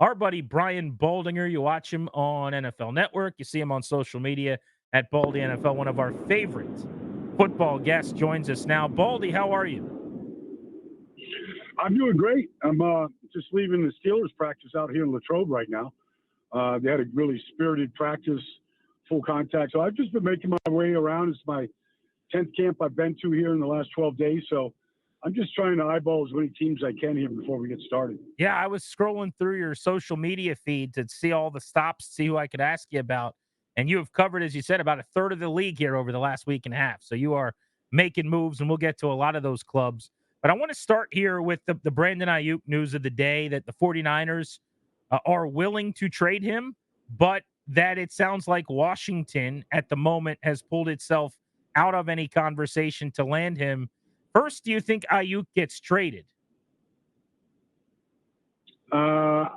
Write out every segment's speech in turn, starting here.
our buddy Brian Baldinger. You watch him on NFL Network. You see him on social media at Baldy NFL. One of our favorite football guests joins us now. Baldy, how are you? I'm doing great. I'm just leaving the Steelers practice out here in Latrobe right now. They had a really spirited practice, full contact. So I've just been making my way around. It's my 10th camp I've been to here in the last 12 days. So I'm just trying to eyeball as many teams I can here before we get started. Yeah, I was scrolling through your social media feed to see all the stops, see who I could ask you about. And you have covered, as you said, about a third of the league here over the last week and a half. So you are making moves, and we'll get to a lot of those clubs. But I want to start here with the Brandon Aiyuk news of the day that the 49ers are willing to trade him, but that it sounds like Washington at the moment has pulled itself out of any conversation to land him. First, do you think Aiyuk gets traded? I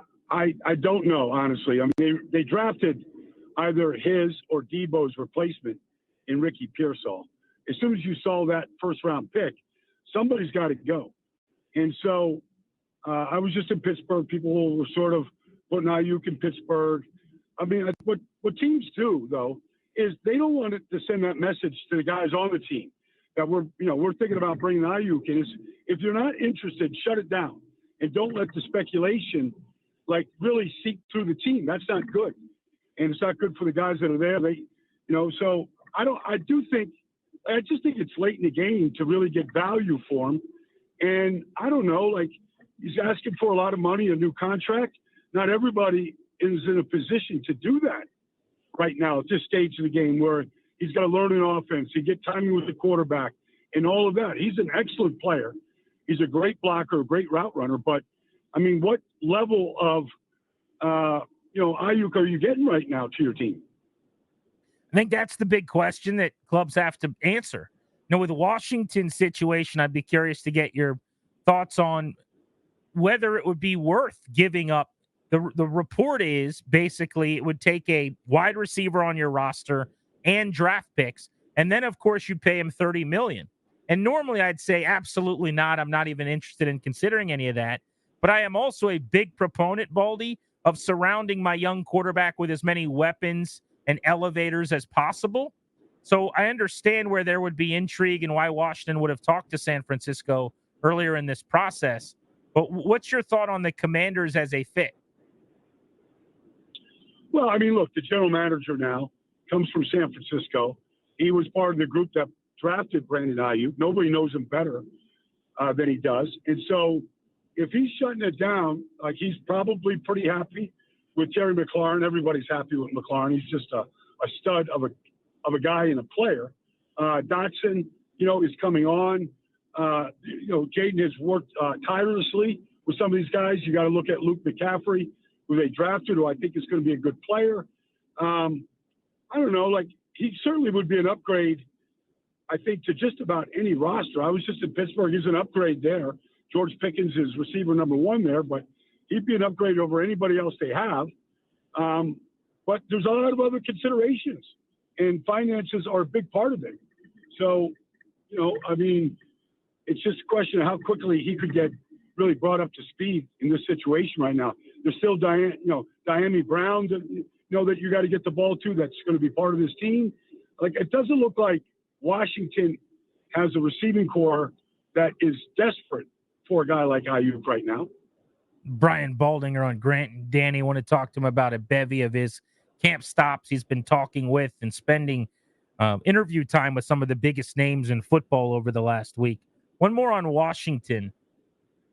don't know, honestly. I mean, they drafted either his or Debo's replacement in Ricky Pearsall. As soon as you saw that first-round pick, somebody's got to go. And so I was just in Pittsburgh. People were sort of putting Aiyuk in Pittsburgh. I mean, what teams do, though, is they don't want to send that message to the guys on the team that we're thinking about bringing Aiyuk in. If you're not interested, shut it down and don't let the speculation really seep through the team. That's not good, and it's not good for the guys that are there. So I just think it's late in the game to really get value for him. And I don't know, he's asking for a lot of money, a new contract. Not everybody is in a position to do that right now at this stage of the game where he's got to learn an offense, he get timing with the quarterback and all of that. He's an excellent player. He's a great blocker, a great route runner. But, I mean, what level of, Aiyuk are you getting right now to your team? I think that's the big question that clubs have to answer. With the Washington situation, I'd be curious to get your thoughts on whether it would be worth giving up. The report is basically it would take a wide receiver on your roster and draft picks, and then of course you pay him $30 million. And normally I'd say absolutely not. I'm not even interested in considering any of that. But I am also a big proponent, Baldy, of surrounding my young quarterback with as many weapons and elevators as possible. So I understand where there would be intrigue and why Washington would have talked to San Francisco earlier in this process. But what's your thought on the Commanders as a fit? Well, I mean, look, the general manager now comes from San Francisco. He was part of the group that drafted Brandon Aiyuk. Nobody knows him better than he does. And so if he's shutting it down, he's probably pretty happy with Terry McLaurin. Everybody's happy with McLaurin. He's just a stud of a guy and a player. Dotson, is coming on. Jayden has worked tirelessly with some of these guys. You got to look at Luke McCaffrey, who they drafted, who I think is going to be a good player. I don't know. He certainly would be an upgrade, I think, to just about any roster. I was just in Pittsburgh. He's an upgrade there. George Pickens is receiver number one there, but he'd be an upgrade over anybody else they have. But there's a lot of other considerations, and finances are a big part of it. So, it's just a question of how quickly he could get really brought up to speed in this situation right now. There's still Diami Brown that you got to get the ball to. That's going to be part of this team. It doesn't look like Washington has a receiving core that is desperate for a guy like Aiyuk right now. Brian Baldinger on Grant and Danny. Want to talk to him about a bevy of his camp stops he's been talking with and spending interview time with some of the biggest names in football over the last week. One more on Washington.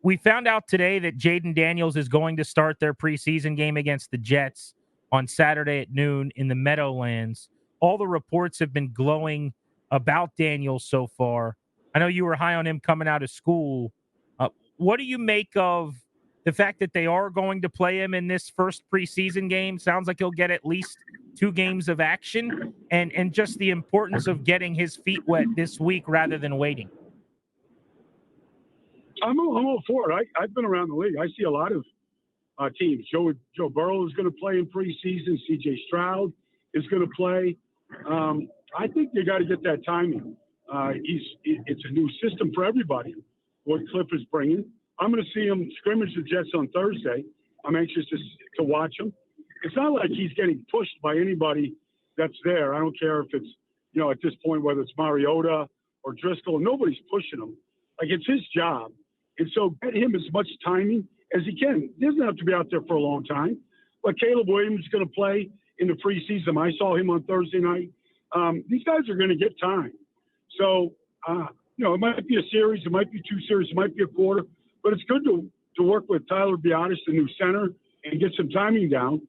We found out today that Jayden Daniels is going to start their preseason game against the Jets on Saturday at noon in the Meadowlands. All the reports have been glowing about Daniels so far. I know you were high on him coming out of school. What do you make of the fact that they are going to play him in this first preseason game? Sounds like he'll get at least 2 games of action, and just the importance of getting his feet wet this week rather than waiting. I'm all for it. I've been around the league. I see a lot of teams. Joe Burrow is going to play in preseason. C.J. Stroud is going to play. I think they got to get that timing. It's a new system for everybody, what Cliff is bringing. I'm going to see him scrimmage the Jets on Thursday, I'm anxious to watch him. It's not like he's getting pushed by anybody that's there. I don't care if it's, at this point, whether it's Mariota or Driscoll, nobody's pushing him. Like, it's his job. And so get him as much timing as he can. He doesn't have to be out there for a long time. But Caleb Williams is going to play in the preseason. I saw him on Thursday night. These guys are going to get time. So, it might be a series. It might be 2 series. It might be a quarter. But it's good to work with Tyler Biadasz, the new center, and get some timing down.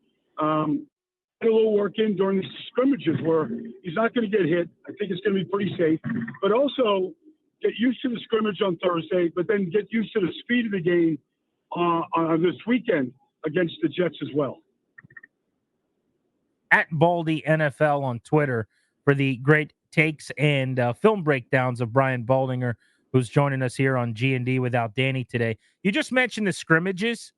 Get a little work in during these scrimmages where he's not going to get hit. I think it's going to be pretty safe. But also get used to the scrimmage on Thursday, but then get used to the speed of the game on this weekend against the Jets as well. At Baldy NFL on Twitter for the great takes and film breakdowns of Brian Baldinger, who's joining us here on G&D Without Danny today. You just mentioned the scrimmages.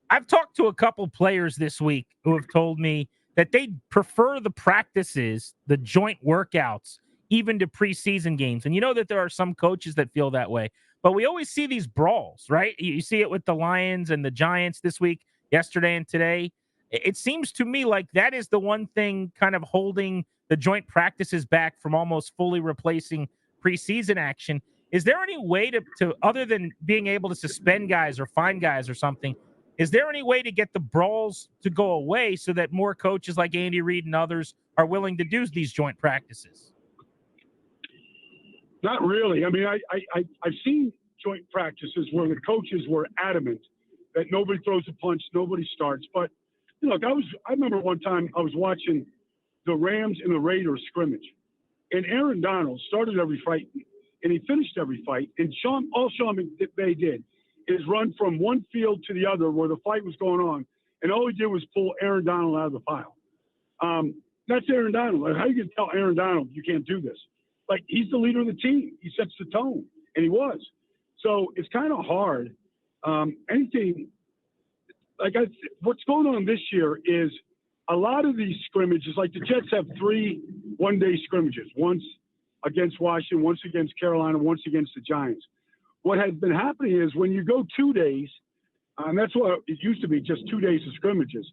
I've talked to a couple players this week who have told me that they prefer the practices, the joint workouts, even to preseason games. And you know that there are some coaches that feel that way. But we always see these brawls, right? You see it with the Lions and the Giants this week, yesterday and today. It seems to me like that is the one thing kind of holding the joint practices back from almost fully replacing preseason action. Is there any way to other than being able to suspend guys or fine guys or something, is there any way to get the brawls to go away so that more coaches like Andy Reid and others are willing to do these joint practices? Not really. I mean, I've seen joint practices where the coaches were adamant that nobody throws a punch, nobody starts. But, look, I remember one time I was watching the Rams and the Raiders scrimmage, and Aaron Donald started every fight, and he finished every fight. And all Sean McVay did is run from one field to the other where the fight was going on, and all he did was pull Aaron Donald out of the pile. That's Aaron Donald. Like, how you can tell Aaron Donald you can't do this? Like, he's the leader of the team. He sets the tone, and he was. So it's kind of hard. What's going on this year is a lot of these scrimmages, like the Jets have 3 one-day scrimmages, once against Washington, once against Carolina, once against the Giants. What has been happening is when you go 2 days, and that's what it used to be, just 2 days of scrimmages.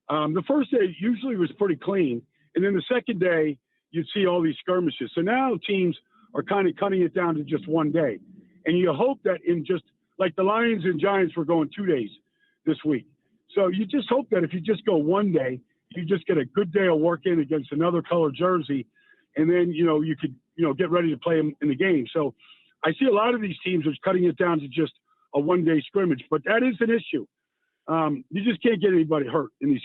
The first day usually was pretty clean, and then the second day you'd see all these skirmishes. So now teams are kind of cutting it down to just 1 day, and you hope that in just like the Lions and Giants were going 2 days this week. So you just hope that if you just go 1 day, you just get a good day of work in against another color jersey, and then you could get ready to play them in the game. So I see a lot of these teams are cutting it down to just a 1 day scrimmage, but that is an issue. You just can't get anybody hurt in these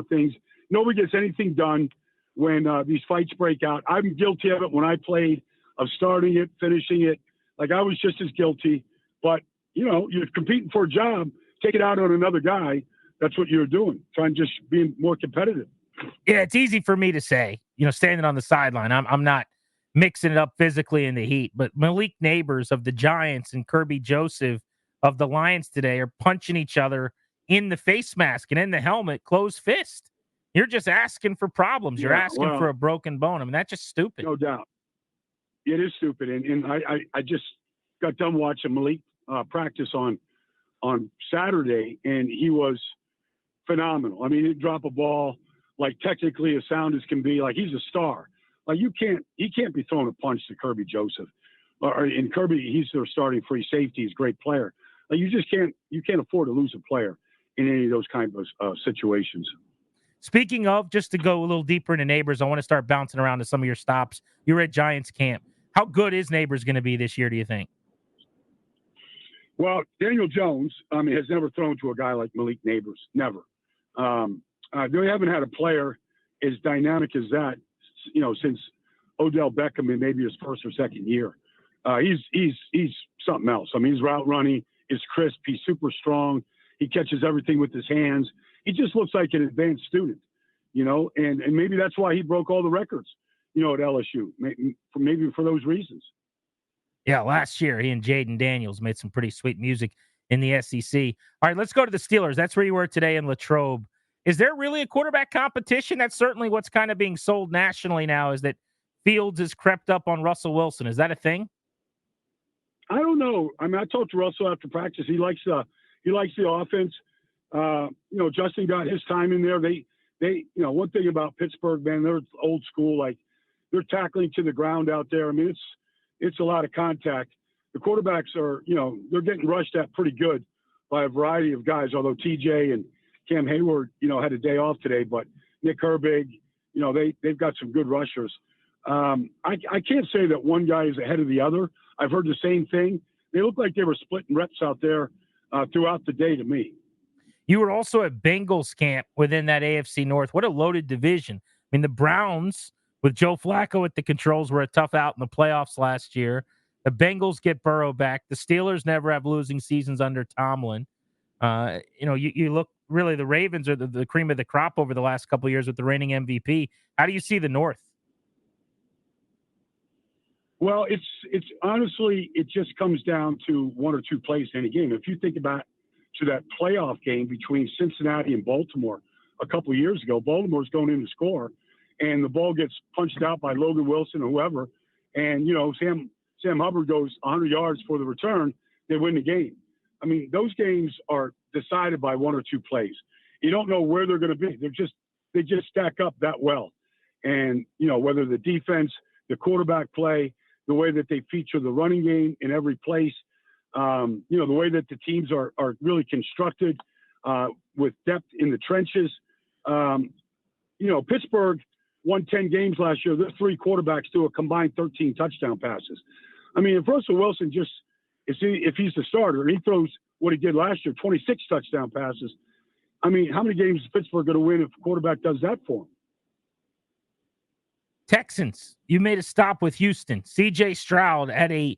things. Nobody gets anything done when these fights break out. I'm guilty of it when I played, of starting it, finishing it. Like, I was just as guilty. But you're competing for a job. Take it out on another guy. That's what you're doing. Trying to just be more competitive. Yeah, it's easy for me to say. Standing on the sideline, I'm not mixing it up physically in the heat. But Malik Neighbors of the Giants and Kirby Joseph of the Lions today are punching each other in the face mask and in the helmet, closed fist. You're just asking for problems. You're asking for a broken bone. I mean, that's just stupid. No doubt. It is stupid. And I just got done watching Malik practice on Saturday, and he was phenomenal. I mean, he'd drop a ball like technically as sound as can be. Like, he's a star. Like, he can't be throwing a punch to Kirby Joseph. And Kirby, he's their starting free safety. He's a great player. Like, you can't afford to lose a player in any of those kind of situations. Speaking of, just to go a little deeper into Neighbors, I want to start bouncing around to some of your stops. You were at Giants camp. How good is Neighbors going to be this year, do you think? Well, Daniel Jones, has never thrown to a guy like Malik Neighbors. Never. They haven't had a player as dynamic as that, since Odell Beckham in maybe his first or second year. He's something else. I mean, he's route running, he's crisp, he's super strong. He catches everything with his hands. He just looks like an advanced student, and maybe that's why he broke all the records, at LSU, maybe for those reasons. Yeah, last year he and Jayden Daniels made some pretty sweet music in the SEC. All right, let's go to the Steelers. That's where you were today in Latrobe. Is there really a quarterback competition? That's certainly what's kind of being sold nationally now, is that Fields has crept up on Russell Wilson. Is that a thing? I don't know. I mean, I talked to Russell after practice. He likes He likes the offense. Justin got his time in there. They one thing about Pittsburgh, man, they're old school. Like, they're tackling to the ground out there. I mean, it's a lot of contact. The quarterbacks are, they're getting rushed at pretty good by a variety of guys, although TJ and Cam Hayward, had a day off today, but Nick Herbig, they've got some good rushers. I can't say that one guy is ahead of the other. I've heard the same thing. They look like they were splitting reps out there throughout the day to me. You were also at Bengals camp within that AFC North. What a loaded division. I mean, the Browns, with Joe Flacco at the controls, were a tough out in the playoffs last year. The Bengals get Burrow back. The Steelers never have losing seasons under Tomlin. You look, really, the Ravens are the cream of the crop over the last couple of years with the reigning MVP. How do you see the North? Well, it's honestly, it just comes down to one or two plays in a game. If you think about to that playoff game between Cincinnati and Baltimore a couple of years ago, Baltimore's going in to score, and the ball gets punched out by Logan Wilson or whoever, and Sam Hubbard goes 100 yards for the return. They win the game. I mean, those games are decided by one or two plays. You don't know where they're going to be. They just stack up that well, and whether the defense, the quarterback play, the way that they feature the running game in every place, the way that the teams are really constructed with depth in the trenches. Pittsburgh won 10 games last year. Their three quarterbacks threw a combined 13 touchdown passes. I mean, if Russell Wilson if he's the starter and he throws what he did last year, 26 touchdown passes, I mean, how many games is Pittsburgh going to win if a quarterback does that for him? Texans, you made a stop with Houston. C.J. Stroud had a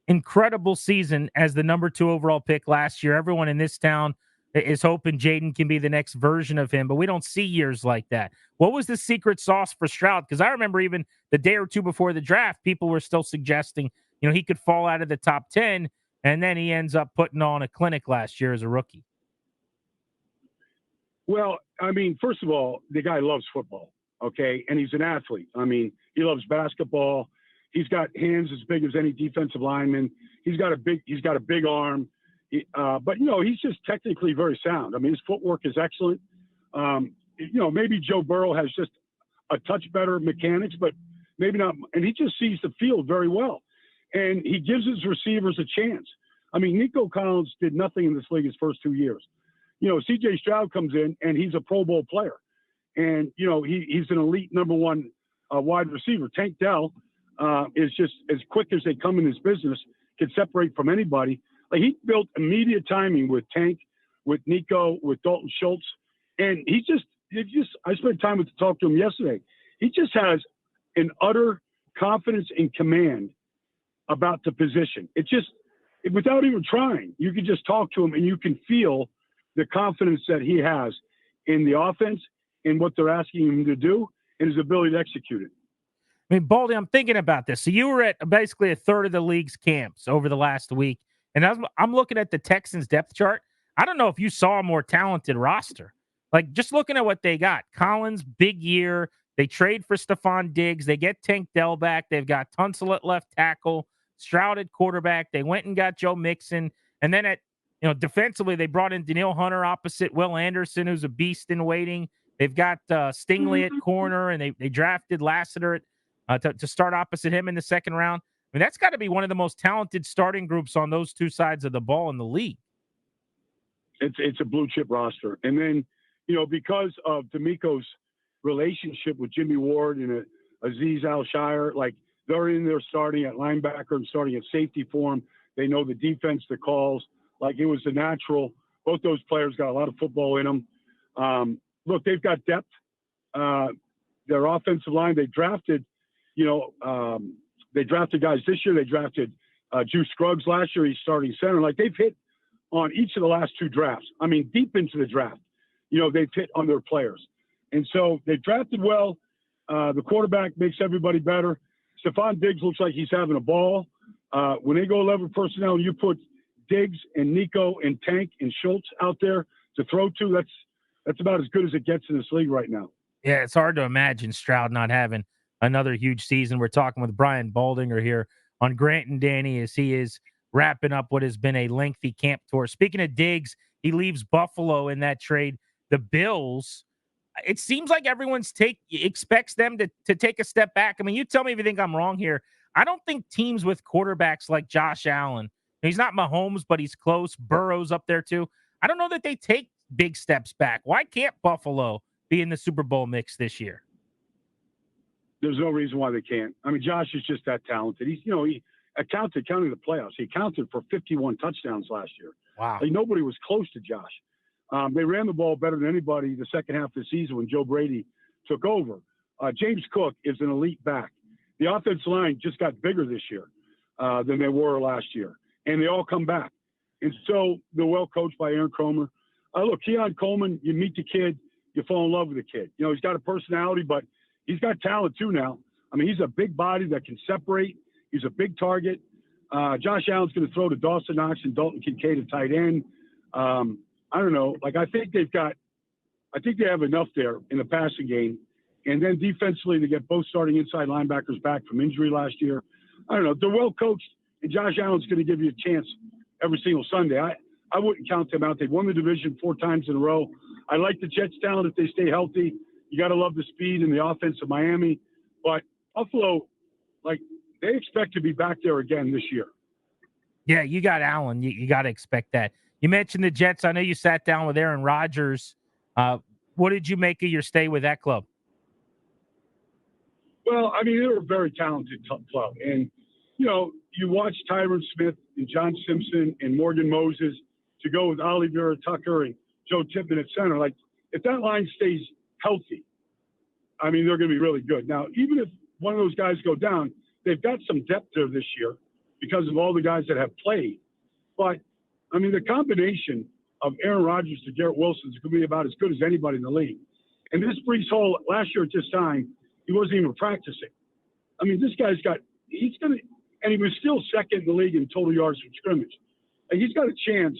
incredible season as the number 2 overall pick last year. Everyone in this town is hoping Jayden can be the next version of him, but we don't see years like that. What was the secret sauce for Stroud? Because I remember even the day or two before the draft, people were still suggesting, he could fall out of the top 10, and then he ends up putting on a clinic last year as a rookie. Well, I mean, first of all, the guy loves football, okay? And he's an athlete. I mean, he loves basketball. He's got hands as big as any defensive lineman. He's got a big arm. But he's just technically very sound. I mean, his footwork is excellent. Maybe Joe Burrow has just a touch better mechanics, but maybe not. And he just sees the field very well. And he gives his receivers a chance. I mean, Nico Collins did nothing in this league his first 2 years. C.J. Stroud comes in, and he's a Pro Bowl player. And, he's an elite number 1 wide receiver. Tank Dell is just as quick as they come in this business, can separate from anybody. Like, he built immediate timing with Tank, with Nico, with Dalton Schultz. And I spent time to talk to him yesterday. He just has an utter confidence and command about the position. Without even trying, you can just talk to him and you can feel the confidence that he has in the offense and what they're asking him to do and his ability to execute it. I mean, Baldy, I'm thinking about this. So you were at basically a third of the league's camps over the last week. And I'm looking at the Texans depth chart. I don't know if you saw a more talented roster. Like, just looking at what they got. Collins, big year. They trade for Stephon Diggs. They get Tank Dell back. They've got Tunsil at left tackle, Stroud at quarterback. They went and got Joe Mixon. And then defensively, they brought in Daniil Hunter opposite Will Anderson, who's a beast in waiting. They've got Stingley at corner, and they drafted Lassiter to start opposite him in the second round. I mean, that's got to be one of the most talented starting groups on those two sides of the ball in the league. It's a blue chip roster. And then, because of D'Amico's relationship with Jimmy Ward and Azeez Al-Shire, like, they're in there starting at linebacker and starting at safety for him. They know the defense, the calls. Like, it was a natural. Both those players got a lot of football in them. Look, they've got depth. Their offensive line, they drafted guys this year. They drafted Juice Scruggs last year. He's starting center. Like, they've hit on each of the last 2 drafts. I mean, deep into the draft, they've hit on their players. And so they drafted well. The quarterback makes everybody better. Stephon Diggs looks like he's having a ball. When they go 11 personnel and you put Diggs and Nico and Tank and Schultz out there to throw to, that's about as good as it gets in this league right now. Yeah, it's hard to imagine Stroud not having another huge season. We're talking with Brian Baldinger here on Grant and Danny as he is wrapping up what has been a lengthy camp tour. Speaking of Diggs, he leaves Buffalo in that trade. The Bills, it seems like everyone's expects them to take a step back. I mean, you tell me if you think I'm wrong here. I don't think teams with quarterbacks like Josh Allen, he's not Mahomes, but he's close. Burrow's up there too. I don't know that they take big steps back. Why can't Buffalo be in the Super Bowl mix this year? There's no reason why they can't. I mean, Josh is just that talented. He counting the playoffs. He counted for 51 touchdowns last year. Wow. Like, nobody was close to Josh. They ran the ball better than anybody the second half of the season when Joe Brady took over. James Cook is an elite back. The offensive line just got bigger this year than they were last year, and they all come back. And so they're well coached by Aaron Cromer. Look, Keon Coleman, you meet the kid, you fall in love with the kid. He's got a personality, but he's got talent too now. I mean, he's a big body that can separate. He's a big target. Josh Allen's going to throw to Dawson Knox and Dalton Kincaid at tight end. I don't know. I think they have enough there in the passing game. And then defensively, to get both starting inside linebackers back from injury last year. I don't know. They're well coached, and Josh Allen's going to give you a chance every single Sunday. I wouldn't count them out. They've won the division 4 times in a row. I like the Jets' talent if they stay healthy. You got to love the speed and the offense of Miami. But Buffalo, they expect to be back there again this year. Yeah, you got Allen. You got to expect that. You mentioned the Jets. I know you sat down with Aaron Rodgers. What did you make of your stay with that club? Well, I mean, they're a very talented club. And, you watch Tyron Smith and John Simpson and Morgan Moses to go with Ollie Vera Tucker and Joe Tippmann at center. If that line stays healthy, I mean, they're going to be really good. Now, even if one of those guys go down, they've got some depth there this year because of all the guys that have played. But, I mean, the combination of Aaron Rodgers to Garrett Wilson is going to be about as good as anybody in the league. And this Brees Hall, last year at this time, he wasn't even practicing. I mean, this guy's and he was still second in the league in total yards from scrimmage. And he's got a chance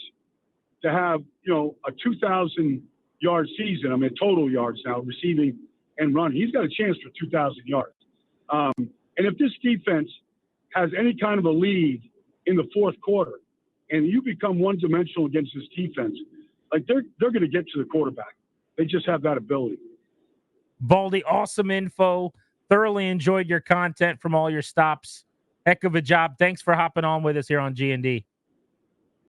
to have, a 2,000-yard season. I mean, total yards now, receiving and running. He's got a chance for 2,000 yards. And if this defense has any kind of a lead in the fourth quarter, and you become one-dimensional against this defense, they're going to get to the quarterback. They just have that ability. Baldy, awesome info. Thoroughly enjoyed your content from all your stops. Heck of a job. Thanks for hopping on with us here on G&D.